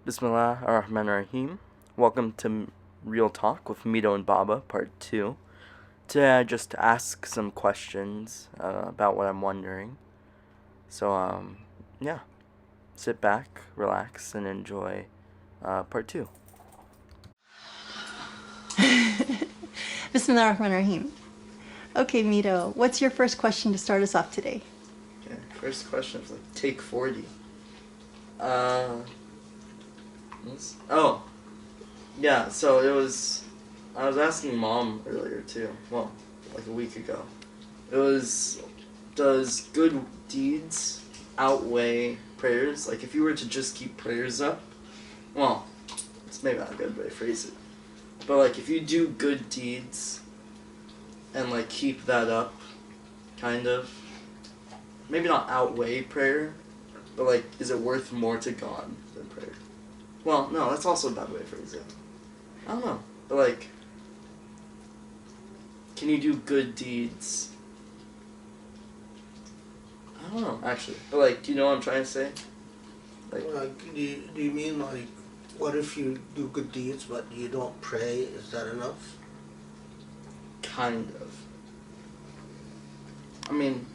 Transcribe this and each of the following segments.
Bismillah ar-Rahman ar-Rahim. Welcome to Real Talk with Mido and Baba, Part 2. Today I just ask some questions about what I'm wondering. So, yeah. Sit back, relax, and enjoy Part 2. Bismillah ar-Rahman ar-Rahim. Okay, Mido, what's your first question to start us off today? Okay, first question is like take 40. Yeah, so I was asking Mom earlier too. Well, like a week ago. It was, does good deeds outweigh prayers? Like, if you were to just keep prayers up, well, it's maybe not a good way to phrase it. But, like, if you do good deeds and, like, keep that up, kind of, maybe not outweigh prayer, but, like, is it worth more to God than prayer? Well, no, that's also a bad way to phrase it. I don't know. But, like, can you do good deeds? I don't know, actually. But, like, do you know what I'm trying to say? Like, do you mean, like, what if you do good deeds but you don't pray? Is that enough? Kind of. I mean,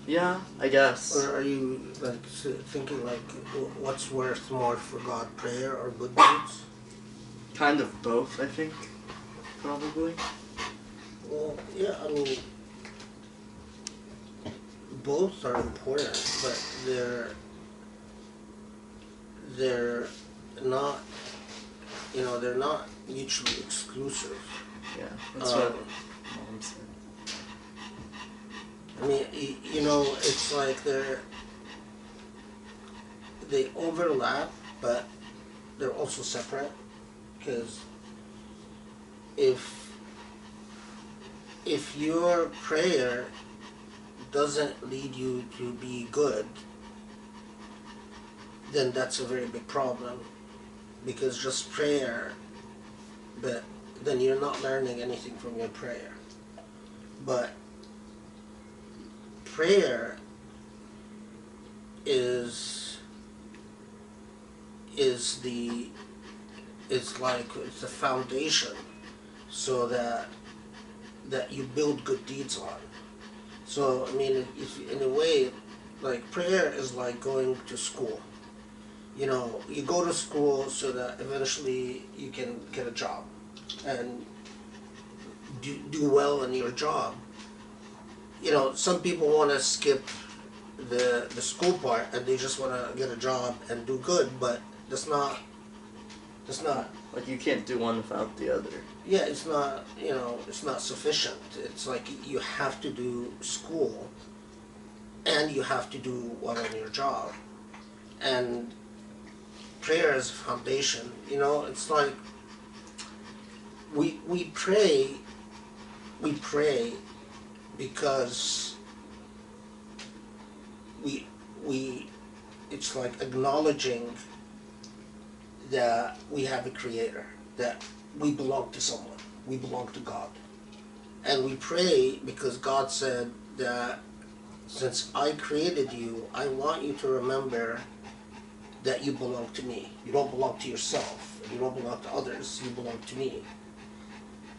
yeah, I guess. Or are you, like, thinking, like, what's worth more for God, prayer or good deeds? Kind of both, I think. Probably. Well, yeah, I mean, both are important, but they're not, they're not mutually exclusive. Yeah, that's what Mom said. I mean, it's like they overlap, but they're also separate. Because if your prayer doesn't lead you to be good, then that's a very big problem. Because just prayer, but then you're not learning anything from your prayer. But prayer is the foundation, so that you build good deeds on. So I mean, if in a way, like, prayer is like going to school. You go to school so that eventually you can get a job and do well in your job. Some people want to skip the school part and they just want to get a job and do good, but that's not. Like, you can't do one without the other. Yeah, it's not. It's not sufficient. It's like you have to do school, and you have to do well in your job, and prayer is a foundation. It's like we pray because we it's like acknowledging that we have a creator, that we belong to someone, we belong to God. And we pray because God said that since I created you, I want you to remember that you belong to me. You don't belong to yourself, you don't belong to others, you belong to me.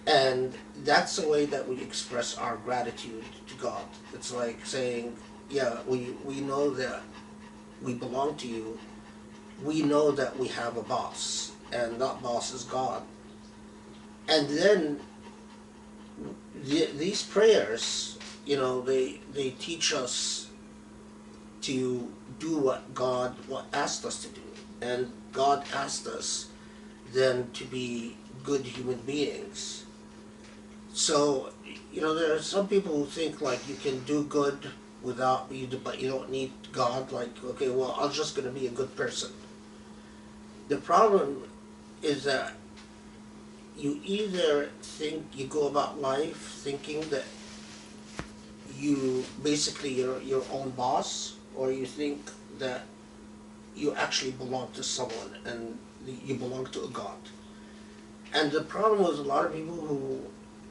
And that's the way that we express our gratitude to God. It's like saying, yeah, we know that we belong to you. We know that we have a boss, and that boss is God. And then these prayers, they teach us to do what God asked us to do. And God asked us then to be good human beings. So, there are some people who think like you can do good without you, but you don't need God. Like, okay, well, I'm just going to be a good person. The problem is that you either think you go about life thinking that you basically you're your own boss, or you think that you actually belong to someone and you belong to a God. And the problem is a lot of people who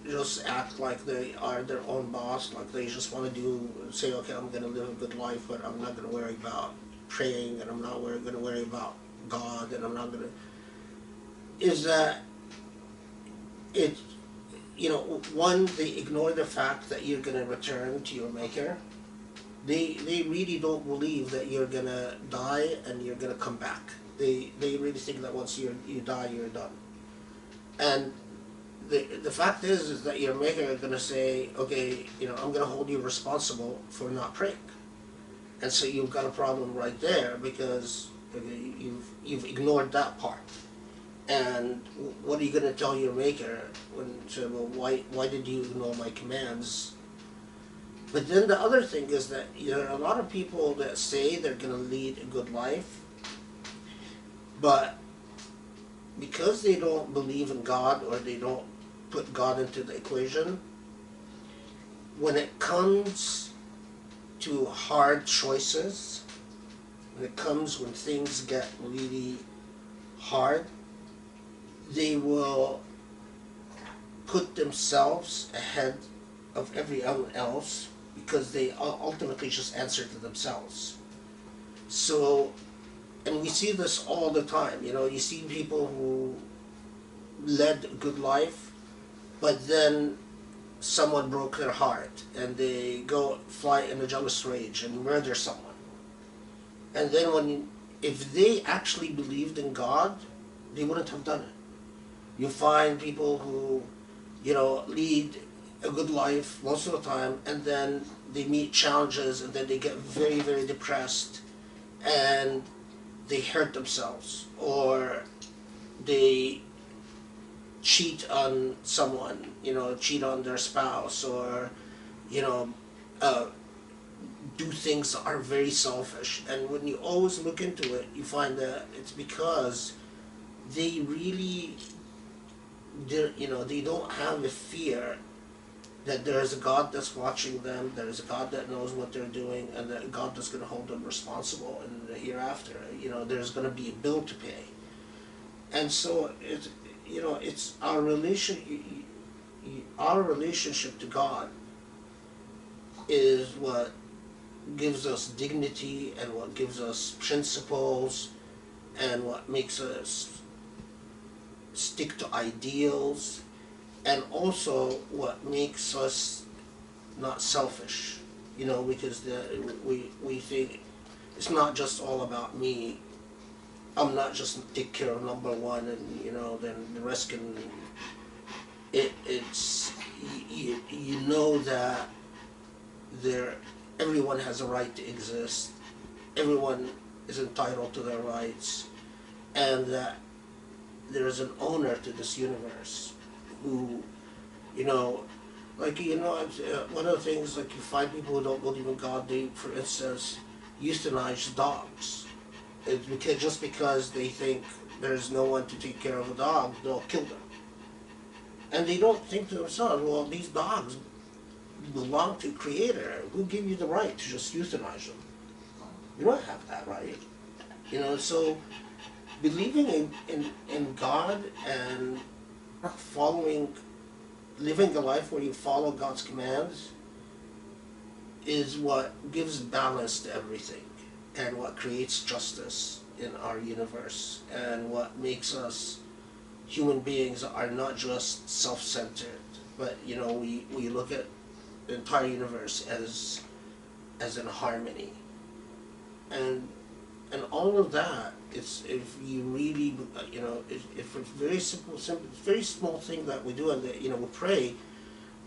just act like they are their own boss, like they just want to say, okay, I'm going to live a good life, but I'm not going to worry about praying, and I'm not going to worry about God and I'm not going to, is that it, one, they ignore the fact that you're going to return to your Maker. They really don't believe that you're going to die and you're going to come back. They really think that once you die, you're done. And the fact is that your Maker is going to say, okay, I'm going to hold you responsible for not praying. And so you've got a problem right there because you've ignored that part. And what are you going to tell your Maker when you say, well, why did you ignore my commands? But then the other thing is that there are a lot of people that say they're going to lead a good life, but because they don't believe in God or they don't put God into the equation, when it comes to hard choices, when things get really hard, they will put themselves ahead of everyone else because they ultimately just answer to themselves. So, and we see this all the time. You see people who led a good life, but then someone broke their heart and they go fly in a jealous rage and murder someone. And then if they actually believed in God, they wouldn't have done it. You find people who, lead a good life most of the time, and then they meet challenges, and then they get very, very depressed, and they hurt themselves, or they cheat on someone, cheat on their spouse, or, do things that are very selfish. And when you always look into it, you find that it's because they really, they don't have a fear that there is a God that's watching them, there is a God that knows what they're doing, and that God is going to hold them responsible in the hereafter. There's going to be a bill to pay. And so it's our relationship to God is what gives us dignity and what gives us principles and what makes us stick to ideals, and also what makes us not selfish, because we think it's not just all about me. I'm not just take care of number one, and then the rest can. It's that everyone has a right to exist. Everyone is entitled to their rights, and that there is an owner to this universe who, one of the things, like, you find people who don't believe in God, they, for instance, euthanize dogs. It's because they think there's no one to take care of a dog, they'll kill them. And they don't think to themselves, well, these dogs belong to Creator. Who gave you the right to just euthanize them? You don't have that right. So believing in God and living a life where you follow God's commands is what gives balance to everything, and what creates justice in our universe, and what makes us human beings that are not just self-centered, but we look at the entire universe as in harmony, and all of that. It's, if you really, if it's very simple, very small thing that we do, and we pray,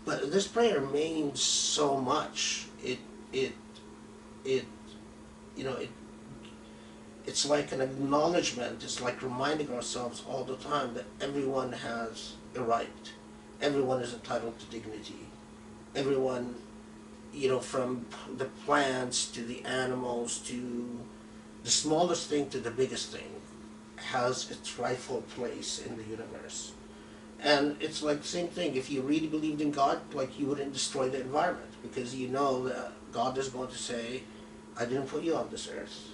but this prayer means so much. It's like an acknowledgement. It's like reminding ourselves all the time that everyone has a right. Everyone is entitled to dignity. Everyone, from the plants to the animals to the smallest thing to the biggest thing, has its rightful place in the universe. And it's like the same thing. If you really believed in God, like, you wouldn't destroy the environment, because that God is going to say, I didn't put you on this earth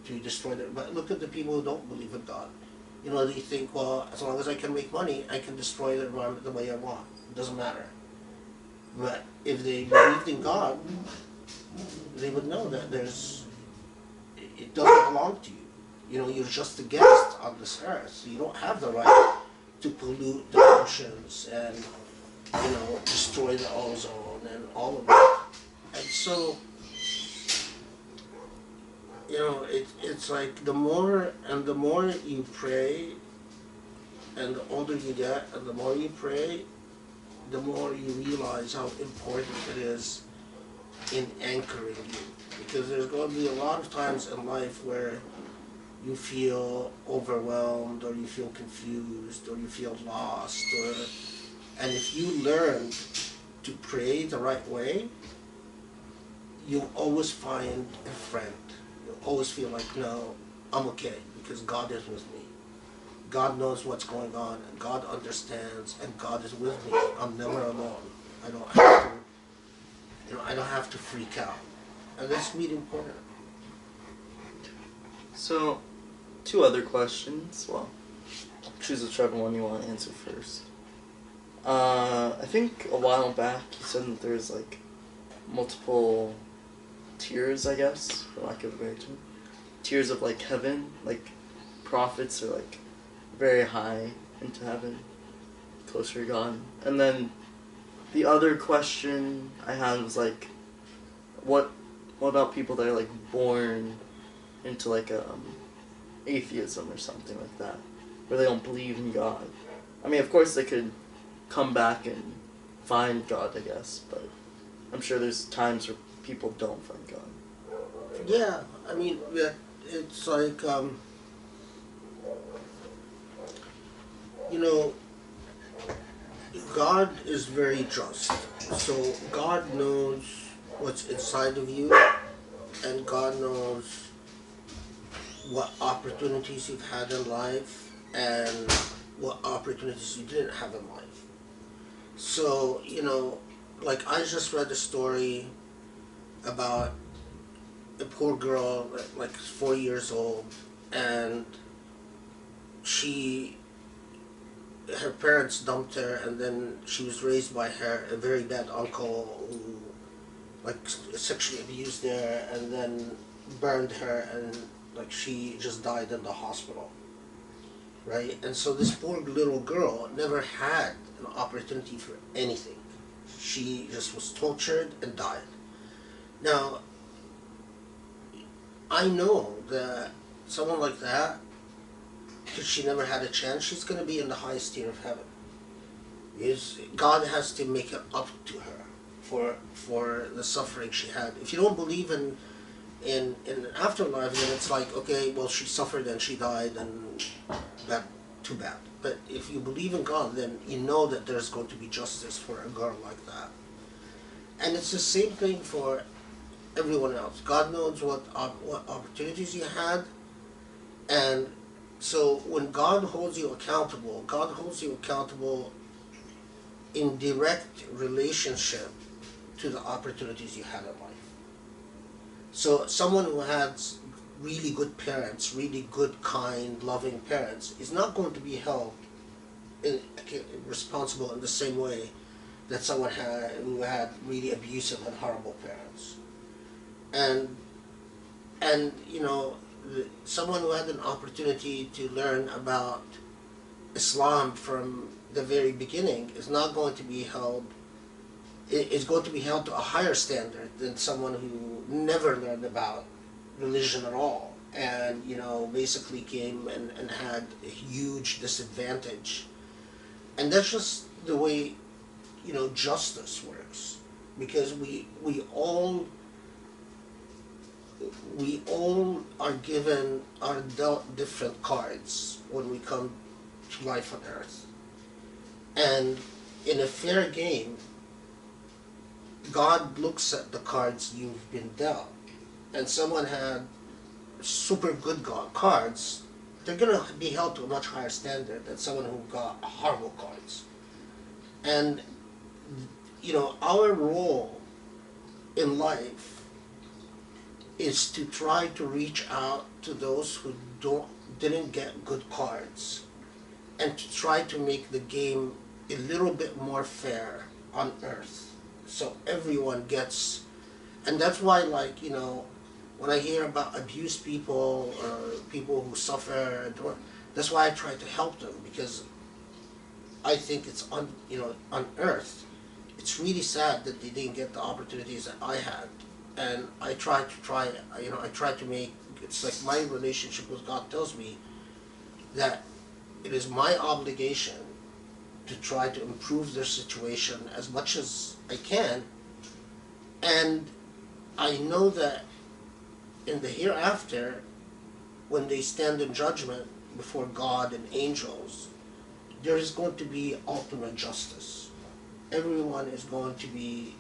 to destroy it. But look at the people who don't believe in God. They think, well, as long as I can make money, I can destroy the environment the way I want. It doesn't matter. But if they believed in God, they would know that it doesn't belong to you. You know, you're just a guest on this earth. You don't have the right to pollute the oceans and, you know, destroy the ozone and all of that. And so, you know, it's like the more you pray, and the older you get, and the more you pray, the more you realize how important it is in anchoring you. Because there's going to be a lot of times in life where you feel overwhelmed, or you feel confused, or you feel lost, and if you learn to pray the right way, you'll always find a friend. You'll always feel like, no, I'm okay, because God is with me. God knows what's going on, and God understands, and God is with me. I'm never alone. I don't have to, you know, I don't have to freak out. And that's really important. So, 2 other questions. Well, choose whichever one you want to answer first. I think a while back you said that there's like multiple tiers, I guess, for lack of a better term. Tiers of like heaven, like prophets are like very high into heaven, closer to God. And then the other question I had was like, what about people that are like born into like atheism or something like that, where they don't believe in God? I mean, of course they could come back and find God, I guess, but I'm sure there's times where people don't find God. Yeah, I mean, it's like, you know, God is very just. So God knows what's inside of you, and God knows what opportunities you've had in life and what opportunities you didn't have in life. So, you know, like I just read a story about a poor girl, like 4 years old, and her parents dumped her, and then she was raised by a very bad uncle who like sexually abused her and then burned her, and like she just died in the hospital, right? And so this poor little girl never had an opportunity for anything. She just was tortured and died. Now, I know that someone like that, because she never had a chance, she's going to be in the highest tier of heaven. God has to make it up to her for the suffering she had. If you don't believe in an afterlife, then it's like, okay, well, she suffered and she died, and that too bad. But if you believe in God, then you know that there's going to be justice for a girl like that. And it's the same thing for everyone else. God knows what opportunities you had, and so when God holds you accountable, God holds you accountable in direct relationship to the opportunities you had in life. So someone who has really good parents, really good, kind, loving parents, is not going to be held responsible in the same way that someone who had really abusive and horrible parents. And you know, someone who had an opportunity to learn about Islam from the very beginning is not going to be held, is going to be held to a higher standard than someone who never learned about religion at all, and, you know, basically came and had a huge disadvantage. And that's just the way, you know, justice works, because we all are dealt different cards when we come to life on earth. And in a fair game, God looks at the cards you've been dealt. And someone had super good cards, they're going to be held to a much higher standard than someone who got horrible cards. And, you know, our role in life is to try to reach out to those who didn't get good cards, and to try to make the game a little bit more fair on earth, so everyone gets. And that's why, like, you know, when I hear about abused people or people who suffer, that's why I try to help them, because I think it's on earth. It's really sad that they didn't get the opportunities that I had, and I try to make, it's like my relationship with God tells me that it is my obligation to try to improve their situation as much as I can, and I know that in the hereafter, when they stand in judgment before God and angels, there is going to be ultimate justice. Everyone is going to be,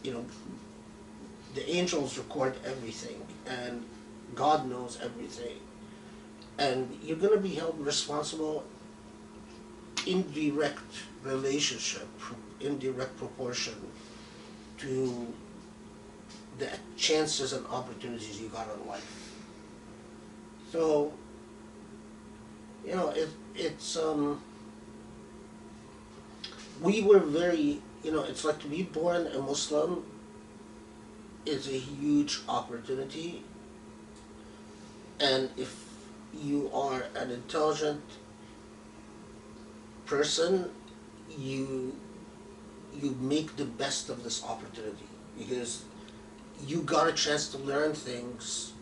you know, the angels record everything, and God knows everything. And you're going to be held responsible in direct relationship, in direct proportion to the chances and opportunities you got in life. So, it's we were very, it's like to be born a Muslim is a huge opportunity, and if you are an intelligent person, you make the best of this opportunity, because you got a chance to learn things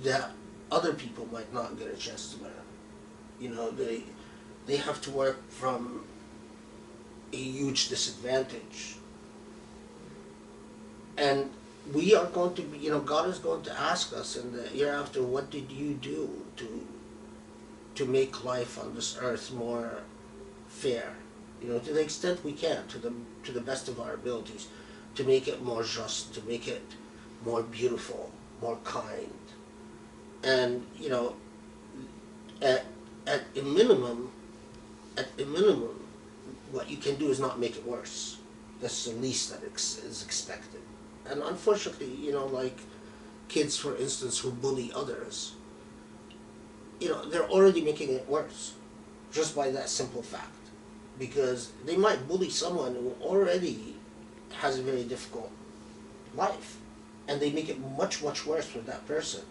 that other people might not get a chance to learn. They have to work from a huge disadvantage. And we are going to be, God is going to ask us in the hereafter, what did you do to make life on this earth more fair? To the extent we can, to the best of our abilities, to make it more just, to make it more beautiful, more kind. And, at a minimum, what you can do is not make it worse. That's the least that is expected. And unfortunately, like kids, for instance, who bully others, they're already making it worse just by that simple fact. Because they might bully someone who already has a very difficult life, and they make it much, much worse for that person.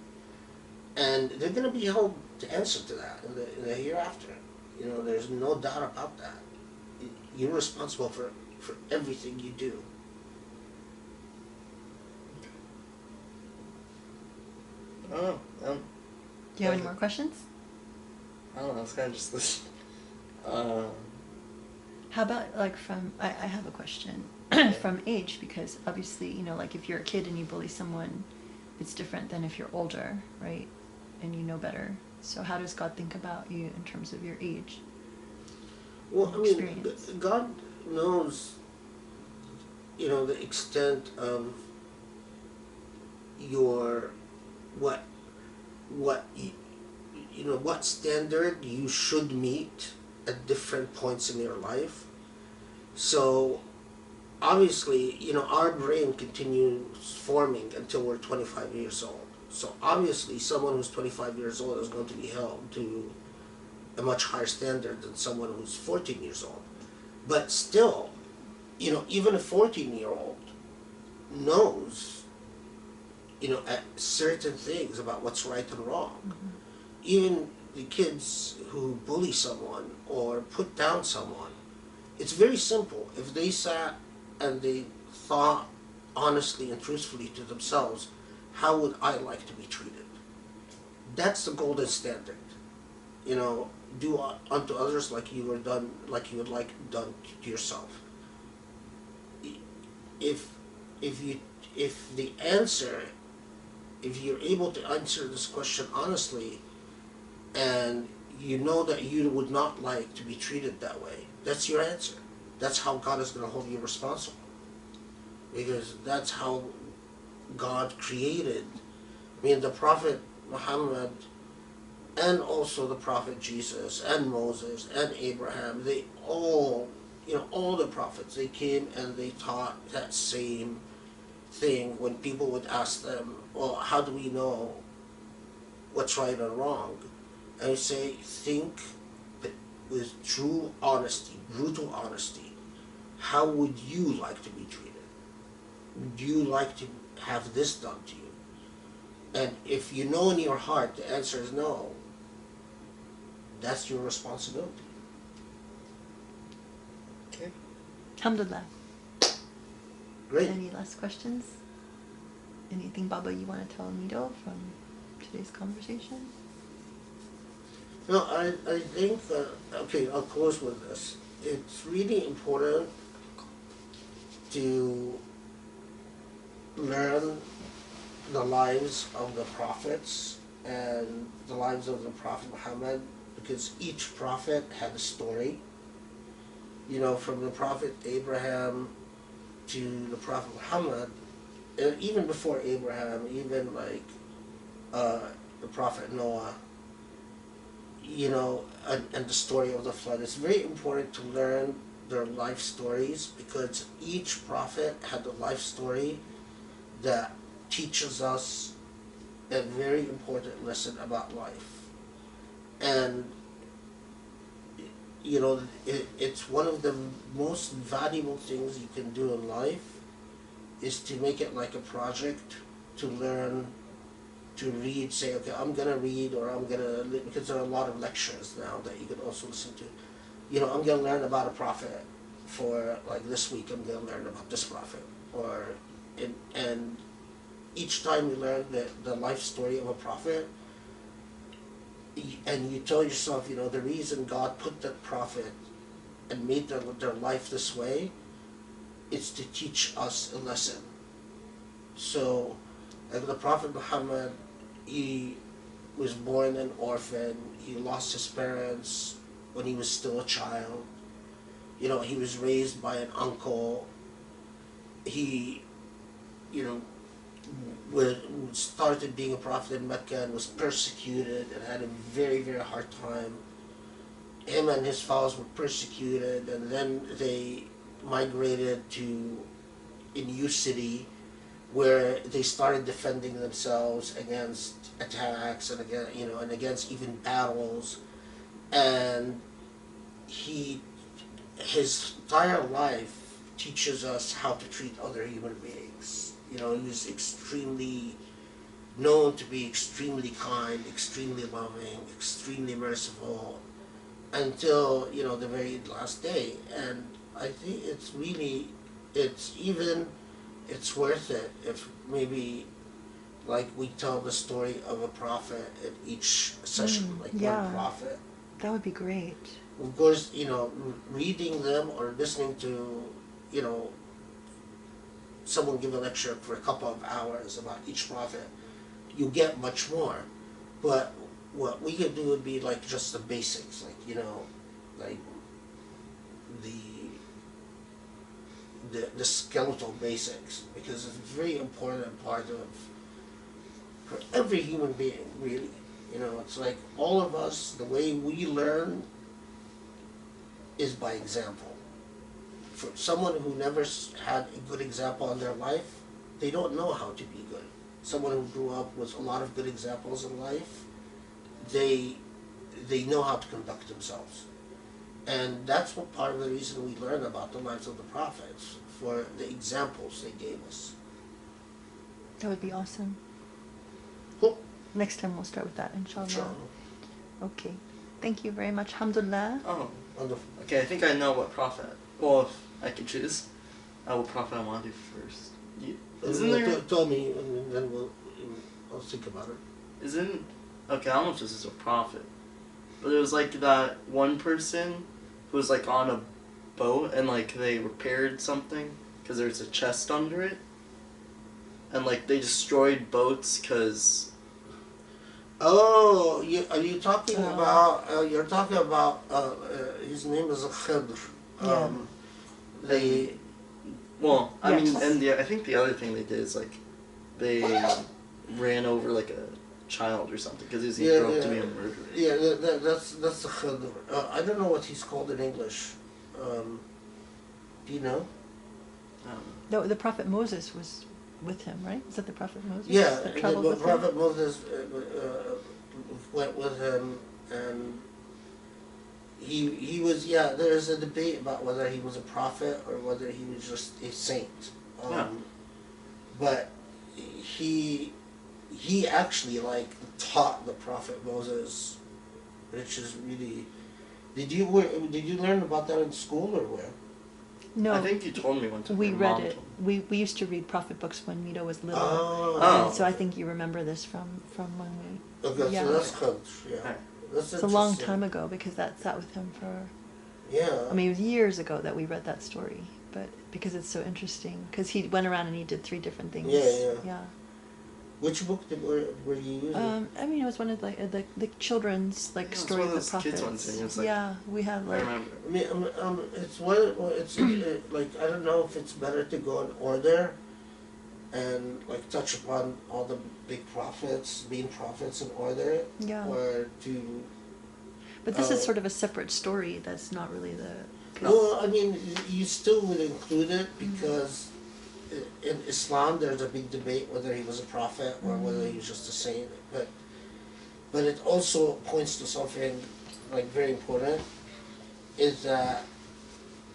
And they're going to be held to answer to that in the hereafter. There's no doubt about that. You're responsible for everything you do. I don't know. Do you have any more questions? I don't know. It's kind of just this. How about I have a question from age, because obviously, like if you're a kid and you bully someone, it's different than if you're older, right? And you know better. So how does God think about you in terms of your age? Well, Experience? God knows, the extent of your, what standard you should meet at different points in your life. So obviously, our brain continues forming until we're 25 years old. So obviously, someone who's 25 years old is going to be held to a much higher standard than someone who's 14 years old. But still, even a 14-year-old knows, certain things about what's right and wrong. Mm-hmm. Even the kids who bully someone or put down someone, it's very simple. If they sat and they thought honestly and truthfully to themselves, how would I like to be treated? That's the golden standard. Do unto others like you would like done to yourself. If you're able to answer this question honestly, and you know that you would not like to be treated that way, that's your answer. That's how God is going to hold you responsible. Because that's how God created. The Prophet Muhammad, and also the Prophet Jesus, and Moses, and Abraham, they all, all the prophets, they came and they taught that same thing. When people would ask them, well, how do we know what's right or wrong? And you say, think with true honesty, brutal honesty, how would you like to be treated? Would you like to have this done to you? And if you know in your heart the answer is no, that's your responsibility. Okay. Alhamdulillah. Great. Any last questions? Anything, Baba, you want to tell Mido from today's conversation? No, I think that, okay, I'll close with this. It's really important to learn the lives of the prophets and the lives of the Prophet Muhammad, because each prophet had a story. You know, from the Prophet Abraham to the Prophet Muhammad, and even before Abraham, even like the Prophet Noah, you know, and the story of the flood. It's very important to learn their life stories, because each prophet had a life story that teaches us a very important lesson about life. And you know, it's one of the most valuable things you can do in life, is to make it like a project, to learn, to read, say, okay, I'm going to read, or I'm going to, because there are a lot of lectures now that you can also listen to. You know, I'm going to learn about a prophet for, like, this week I'm going to learn about this prophet. Or, and each time you learn the life story of a prophet, and you tell yourself, you know, the reason God put that prophet and made their life this way is to teach us a lesson. So, like the Prophet Muhammad, he was born an orphan. He lost his parents when he was still a child. You know, he was raised by an uncle. He, you know, started being a prophet in Mecca and was persecuted and had a very, very hard time. Him and his followers were persecuted, and then they migrated to a new city where they started defending themselves against attacks and against, you know, and against even battles. And his entire life teaches us how to treat other human beings. You know, he was extremely known to be extremely kind, extremely loving, extremely merciful, until, you know, the very last day. And I think it's really, it's worth it if maybe, like, we tell the story of a prophet at each session, like yeah. one prophet. That would be great. Of course, you know, reading them or listening to, you know, someone give a lecture for a couple of hours about each prophet, you get much more. But what we could do would be like just the basics, like, you know, like the skeletal basics, because it's a very important part of, for every human being, really. You know, it's like all of us, the way we learn is by example. For someone who never had a good example in their life, they don't know how to be good. Someone who grew up with a lot of good examples in life, they know how to conduct themselves. And that's what part of the reason we learn about the lives of the prophets, for the examples they gave us. That would be awesome. Cool. Next time we'll start with that, inshallah. Sure. Okay. Thank you very much. Alhamdulillah. Oh, Wonderful. okay. I think I know what prophet. Well, if I could choose, what prophet I want to do first. Isn't there? Tell me, and then I'll think about it. Isn't okay? I don't know if this is a prophet, but it was like that one person who was like on a boat and like they repaired something because there's a chest under it, and like they destroyed boats because. Oh, are you talking about? You're talking about. His name is Khidr. They. Well, I Yes. mean, and I think the other thing they did is like, they ran over like a child or something because he grew up to be a murderer. Yeah, that's the Khidr. I don't know what he's called in English. Do you know? The Prophet Moses was with him, right? Is that the Prophet Moses? Yeah, that traveled with him? Prophet Moses went with him, and he was, yeah, there's a debate about whether he was a prophet or whether he was just a saint. But he actually like taught the prophet Moses, which is really. Did you learn about that in school or where? No, I think you told me one time. we Your read mom it. told me. We used to read prophet books when Mido was little. Oh. And so I think you remember this from when we. Okay, yeah. so that's good. Yeah, Alright. that's It's a long interesting. time ago because that sat with him for. Yeah. I mean, it was years ago that we read that story, but because it's so interesting, because he went around and he did 3 different things. Yeah. Which book were you using? I mean, it was one of the children's Yeah, it's story one of of the those kids prophets. ones, and it's like- yeah, we had I like. remember. I mean, it's like I don't know if it's better to go in order, and like touch upon all the big prophets, main prophets in order, Yeah. or to. But this is sort of a separate story. That's not really the. Well, I mean, you still would include it because in Islam there's a big debate whether he was a prophet or whether he was just a saint. But it also points to something like very important, is that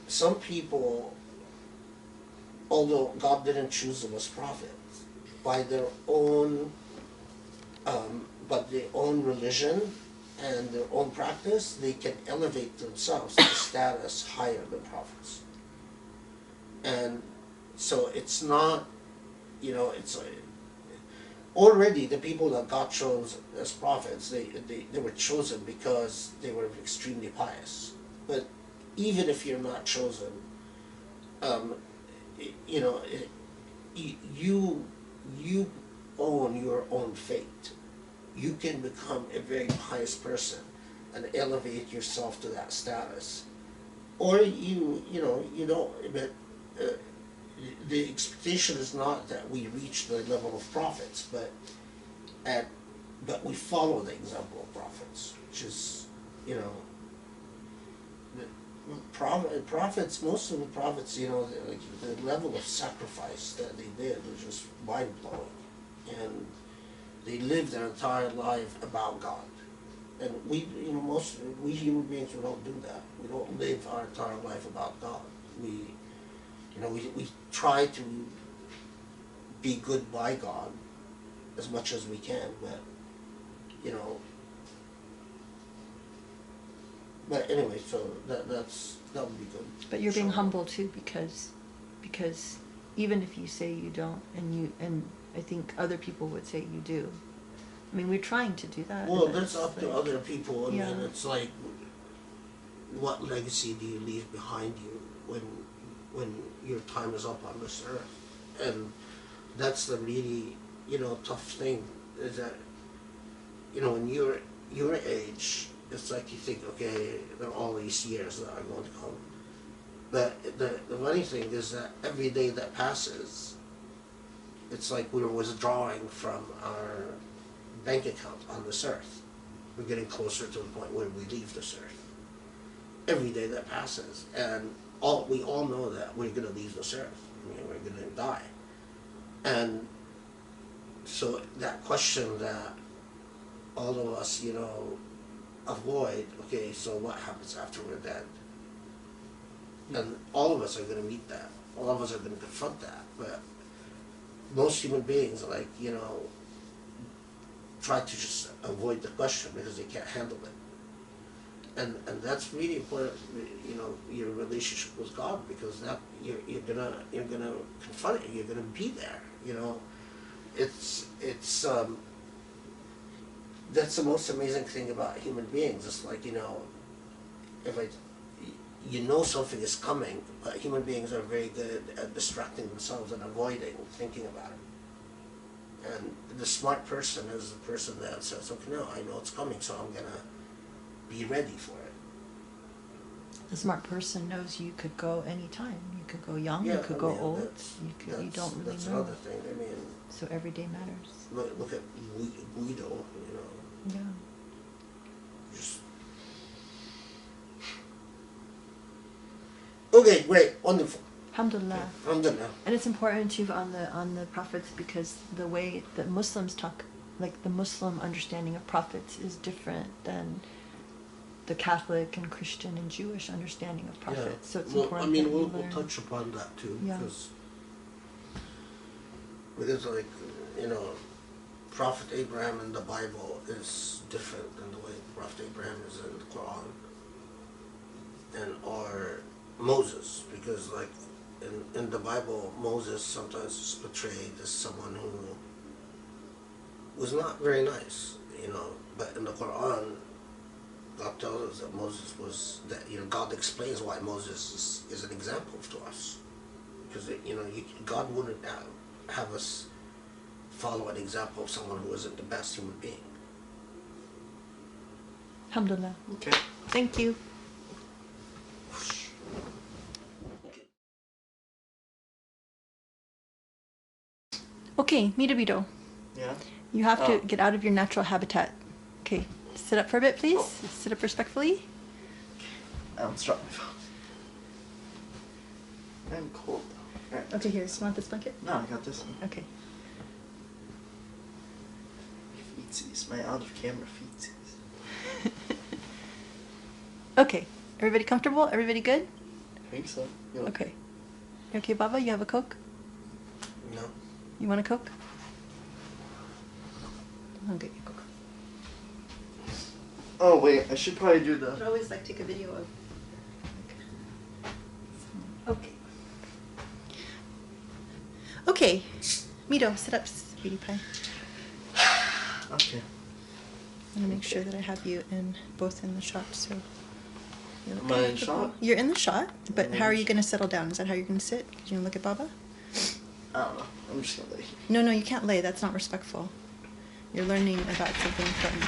some people, although God didn't choose them as prophets, by their own, but their own religion and their own practice, they can elevate themselves to status higher than prophets. And so it's not, it's already the people that God chose as prophets, they were chosen because they were extremely pious. But even if you're not chosen, you own your own fate. You can become a very pious person and elevate yourself to that status, or you don't. But the expectation is not that we reach the level of prophets, but we follow the example of prophets, which is prophets. Most of the prophets, like the level of sacrifice that they did was just mind blowing, and they lived their entire life about God. And we human beings, we don't do that. We don't live our entire life about God. We try to be good by God as much as we can, but But anyway, so that would be good. But you're being humble too, because even if you say you don't, and I think other people would say you do. I mean, we're trying to do that. Well, that's up to other people. I Yeah. mean, it's like, what legacy do you leave behind you when your time is up on this earth? And that's the really tough thing, is that when you're your age, it's like you think, okay, there are all these years that are going to come. But the funny thing is that every day that passes, it's like we're withdrawing from our bank account on this earth. We're getting closer to the point where we leave this earth. Every day that passes, and we all know that we're going to leave this earth. I mean, we're going to die. And so that question that all of us, avoid, okay, so what happens after we're dead? And all of us are going to meet that. All of us are going to confront that. But most human beings, try to just avoid the question because they can't handle it. And that's really important, your relationship with God, because that you're gonna confront it. You're gonna be there. It's that's the most amazing thing about human beings. It's like, if something is coming, but human beings are very good at distracting themselves and avoiding thinking about it. And the smart person is the person that says, okay, no, I know it's coming, so I'm gonna be ready for it. The smart person knows you could go anytime. You could go young, you could go old. You don't really that's know. another thing. I mean, so every day matters. look at Mido, Yeah. just okay, great, wonderful. Alhamdulillah. Alhamdulillah. And it's important too on the prophets, because the way that Muslims talk, like the Muslim understanding of prophets, is different than the Catholic and Christian and Jewish understanding of prophets. So it's important. I mean, that we'll you learn. touch upon that too, Yeah. because like Prophet Abraham in the Bible is different than the way Prophet Abraham is in the Quran, or Moses, because like in the Bible, Moses sometimes is portrayed as someone who was not very nice, but in the Quran, God tells us that Moses was that God explains why Moses is an example to us, because God wouldn't have us follow an example of someone who isn't the best human being. Alhamdulillah. Okay. Thank you. Okay, Mido. Yeah. You have to get out of your natural habitat. Okay, sit up for a bit, please. Sit up respectfully. I almost dropped my phone. I'm cold though. Alright. Okay, here. You want this blanket? No, I got this one. Okay. Feetsies. My out of camera feetsies. Okay. Everybody comfortable? Everybody good? I think so. Okay. Okay, Baba, you have a Coke? No. You want a Coke? I'll get you a Coke. Oh wait, I should probably do the. I always like take a video of. Okay. Okay. Mido, sit up, sweetie pie. Okay. I'm gonna make sure that I have you both in the shot. So. Am I in shot? You're in the shot, but how are you gonna settle down? Is that how you're gonna sit? You gonna look at Baba? I don't know. I'm just gonna lay here. No, you can't lay. That's not respectful. You're learning about something important.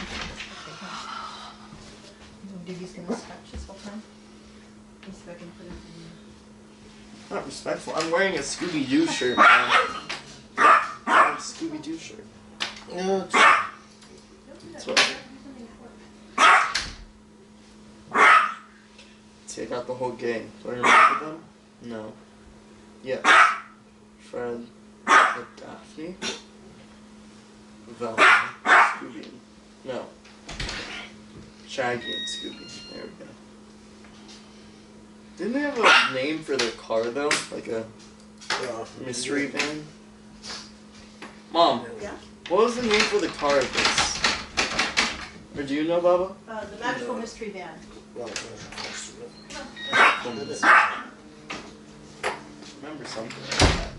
Divvy's gonna scratch this whole time. Let's see if I can put it in. Not respectful. I'm wearing a Scooby-Doo shirt. Scooby-Doo shirt. No. That's what. See, I got the whole gang. Do I remember them? No. Yeah. Fred, Daphne, Velma, Scooby. No. Shaggy and Scooby. There we go. Didn't they have a name for their car though? Like a mystery van? Mom. Yeah? What was the name for the car of this? Or do you know, Baba? The Magical Mystery Van. Remember something like that.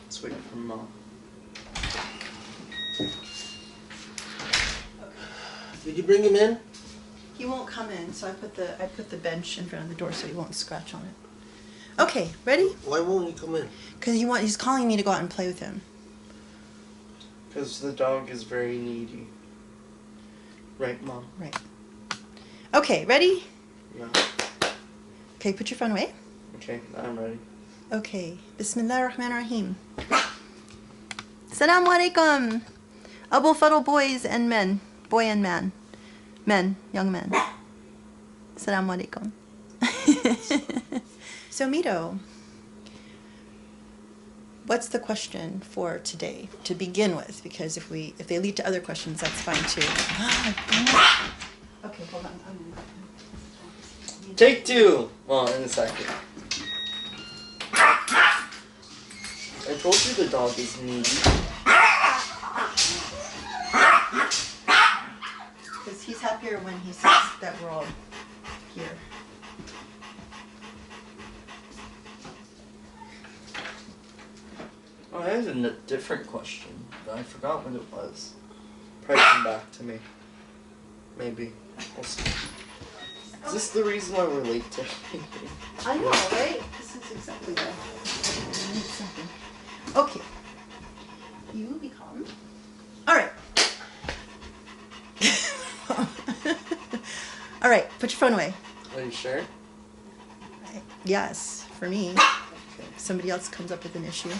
Let's wait for Mom. Did you bring him in? He won't come in, so I put the bench in front of the door so he won't scratch on it. Okay, ready? Why won't he come in? Because he's calling me to go out and play with him. Because the dog is very needy. Right, Mom? Right. Okay, ready? No. Okay, put your phone away. Okay, I'm ready. Okay. Bismillah ar-Rahman ar-Rahim. Assalamu alaikum. Abu Fadl boys and men. Boy and man. Men. Young men. Assalamu alaikum. So, Mido, what's the question for today to begin with? Because if they lead to other questions, that's fine too. Okay, hold on. Take two! Well, in a second. I told you the dog is needy. Because he's happier when he sees that we're all here. Oh, I had a different question, but I forgot what it was. Probably come back to me. Maybe. We'll see. Is this the reason why we're late today? I know, right? This is exactly that. I need something. Okay. You will be calm. All right. All right, put your phone away. Are you sure? Yes, for me. Okay. If somebody else comes up with an issue.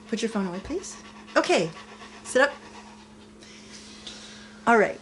Put your phone away, please. Okay, sit up. All right.